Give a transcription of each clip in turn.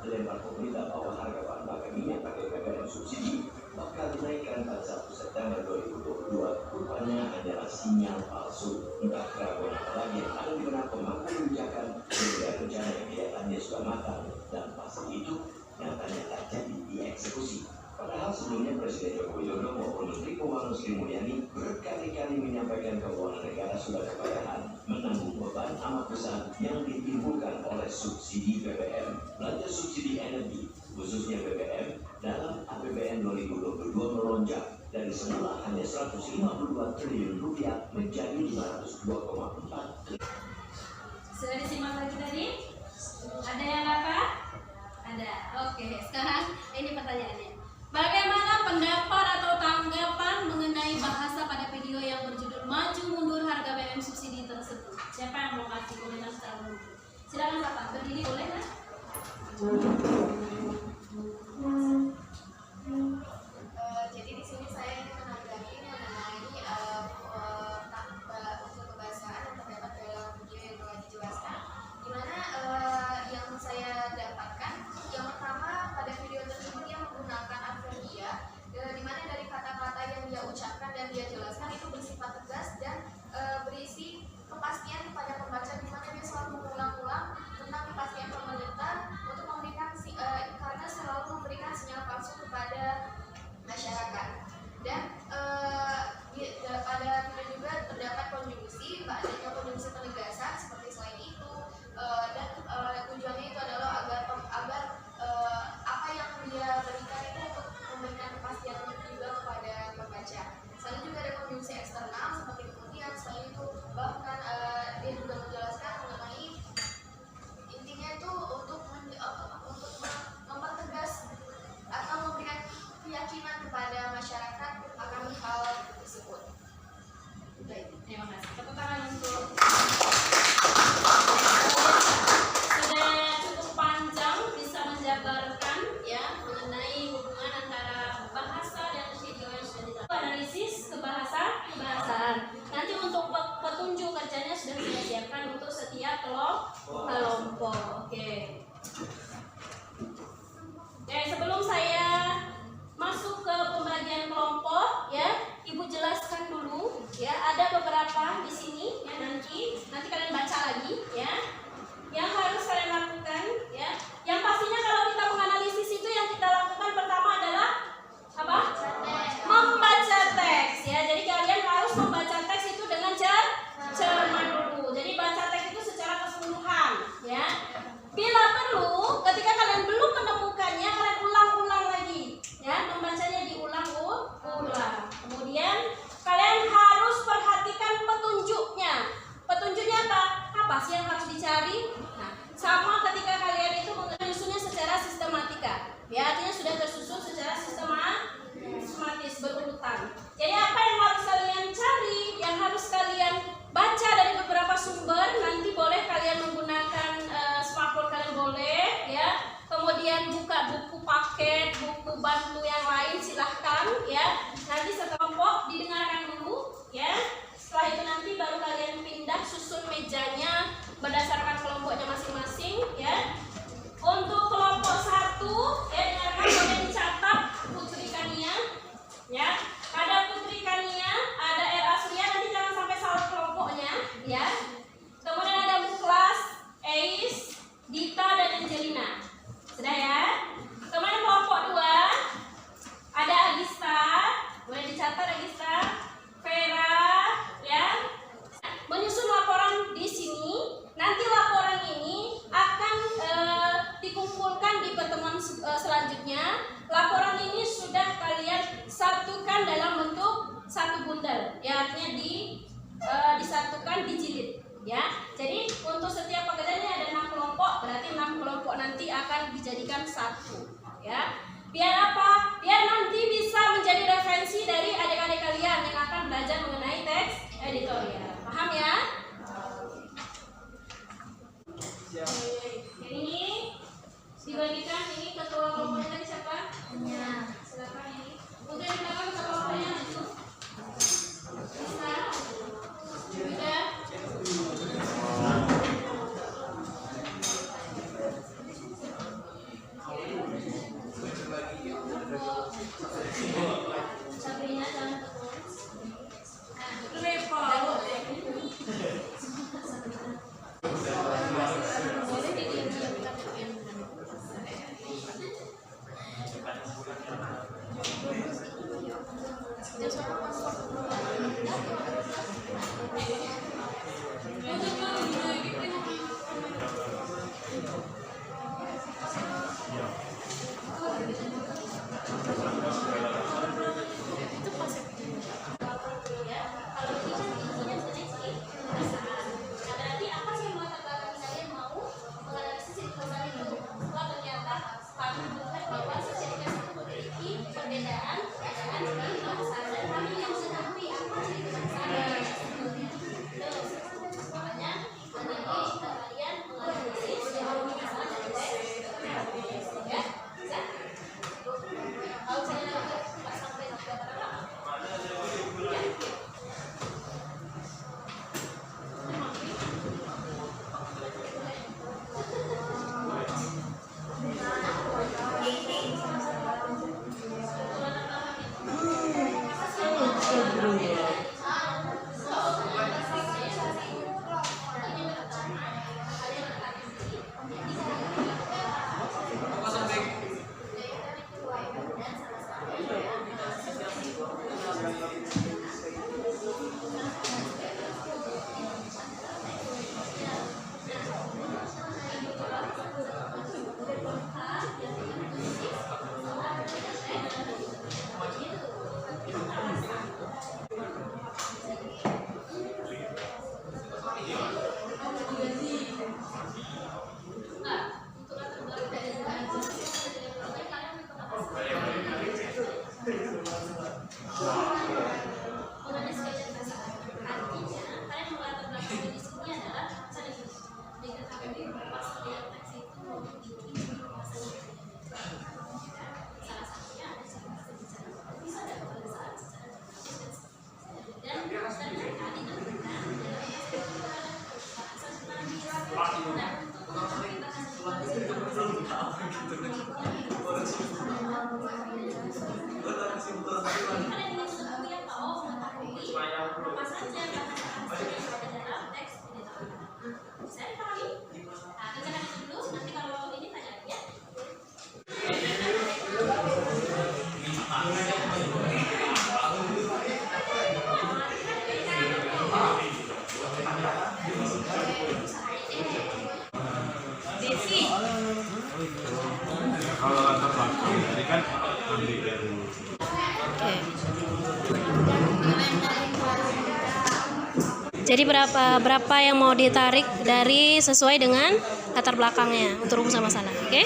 dilempar pemerintah bahwa harga bahan bakar minyak pakai BBM subsidi bakal dinaikkan pada 1 September 2022 rupanya hanyalah sinyal palsu. Entah keraguan apa lagi yang ada di benak pemangku kebijakan sehingga rencana yang kelihatannya sudah matang dan pasti itu nyatanya tak jadi dieksekusi. Padahal sebelumnya Presiden Joko Widodo maupun Menteri Keuangan Sri Mulyani berkali-kali menyampaikan keuangan negara sudah kepayahan menanggung beban amat besar yang ditimbulkan oleh subsidi BBM. Belanja subsidi energi, khususnya BBM, dalam APBN 2022 melonjak dari semula hanya 152 triliun rupiah menjadi 502,4 triliun. Sudah disimak lagi tadi? Ada yang apa? Ada. Oke, sekarang ini pertanyaannya. Bagaimana pendapat atau tanggapan mengenai bahasa pada video yang berjudul Maju Mundur Harga BBM Subsidi tersebut? Siapa yang mau kasih komentar secara mundur? Silakan Bapak, berdiri boleh kan? Jadi di sini saya ingin menanggapi mengenai unsur kebahasaan yang terdapat dalam video yang telah dijelaskan. Di mana yang saya dapatkan, yang pertama pada video tersebut dia menggunakan adverbial, di mana dari kata-kata yang dia ucapkan dan dia jelaskan itu bersifat tegas dan berisi kepastian kepada pembaca, di mana dia selalu mengulang-ulang tentang kepastian pemerintah untuk memberikan karena selalu memberikan sinyal palsu kepada masyarakat. Dan pada video juga terdapat konjungsi, adanya konjungsi penegasan seperti selain itu, dan tujuannya itu adalah agar apa yang dia berikan itu untuk memberikan kepastian juga kepada pembaca. Selain juga ada konjungsi eksternal seperti kemudian, selain itu bahkan dia juga menjelaskan mengenai intinya itu untuk mempertegas atau memberikan keyakinan kepada masyarakat akan hal tersebut. Baik, terima kasih. Tepuk tangan untuk sudah cukup panjang bisa menjabarkan ya mengenai hubungan antara bahasa dan video yang sudah dilakukan. Analisis kebahasaan. Nanti untuk petunjuk kerjanya sudah saya siapkan untuk setiap kelompok. Oke. Oke, sebelum saya masuk ke pembagian kelompok ya, Ibu jelaskan dulu ya, ada beberapa di sini ya, nanti kalian baca lagi ya. Yang harus kalian lakukan ya. Yang pastinya kalau kita menganalisis itu yang kita lakukan pertama adalah apa? Membaca teks ya. Jadi kalian harus membaca teks itu dengan cermat dulu. Jadi baca teks itu secara keseluruhan ya. Bila perlu, ketika kalian belum menemukannya, kalian ulang-ulang lagi ya, membacanya diulang-ulang. Kemudian kalian harus perhatikan petunjuknya. Petunjuknya apa? Apa sih yang harus dicari? Nah, sama ketika kalian itu menyusunnya secara sistematika. Ya, artinya sudah tersusun secara sistematis berurutan. Jadi apa yang harus kalian cari? Yang harus kalian baca dari beberapa sumber. Nanti boleh kalian menggunakan smartphone kalian boleh ya. Kemudian buka buku paket, buku bantu yang lain silahkan ya. Nanti sekelompok didengarkan dulu ya. Setelah itu nanti baru kalian pindah susun mejanya berdasarkan kelompoknya masing-masing ya. Untuk kelompok 1 ya, dengarkan boleh dicatat Putri Kania ya. Ada Putri Kania, ada R. Asria, nanti jangan sampai salah kelompoknya ya. Kemudian ada Muklas, Ais, Dita dan Angelina. Sudah ya. Kemudian kelompok 2 ada Agista, boleh dicatat Agista, Vera ya. Menyusun laporan di sini. Nanti laporan ini akan dikumpulkan di pertemuan selanjutnya. Laporan ini sudah kalian satukan dalam bentuk satu bundel. Ya, artinya disatukan, dijilid. Ya, jadi untuk setiap pekerjaannya ada 6 kelompok, berarti 6 kelompok nanti akan dijadikan satu. Ya, biar apa? Biar nanti bisa menjadi referensi dari adik-adik kalian yang akan belajar mengenai teks editorial. Paham ya? Ini dibagikan, ini ketua kelompoknya tadi siapa? Ya. Silakan ini. Untuk yang belakang ketua kelompoknya itu. Bisa? Sudah? Kalau latar belakang tadi kan ambil dari Jadi berapa yang mau ditarik dari sesuai dengan latar belakangnya untuk rumus masalah, oke?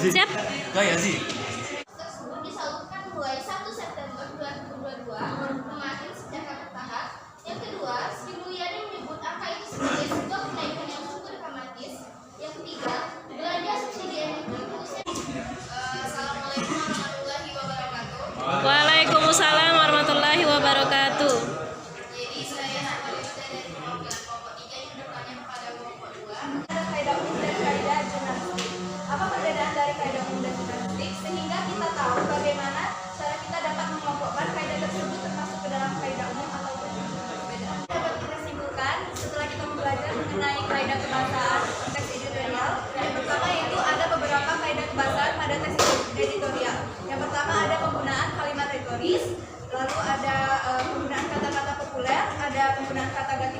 Siap? gaya sih. Tersebut disalurkan mulai 1 September 2022 kemarin secara bertahap. Yang kedua, Sri Mulyani menyebut angka itu sebagai sebuah kenaikan yang cukup dramatis. Yang ketiga, belanja subsidi energi khususnya. Assalamualaikum warahmatullahi wabarakatuh. Waalaikumsalam warahmatullahi wabarakatuh. Jadi saya Natalia dari perwakilan kelompok 3 yang bertanya kepada kelompok 2. Ada kaidah umum dan kaidah jurnalistik. Apa perbedaan dari kaidah umum dan jurnalistik? Sehingga kita tahu bagaimana cara kita dapat mengelompokkan kaidah tersebut termasuk ke dalam kaidah umum atau perbedaan. Dapat kita simpulkan setelah kita belajar mengenai kaidah kebahasaan teks editorial. Yang pertama yaitu ada beberapa kaidah kebahasaan pada teks editorial. Yang pertama ada penggunaan kalimat retoris, lalu ada penggunaan kata-kata populer, ada penggunaan kata ganti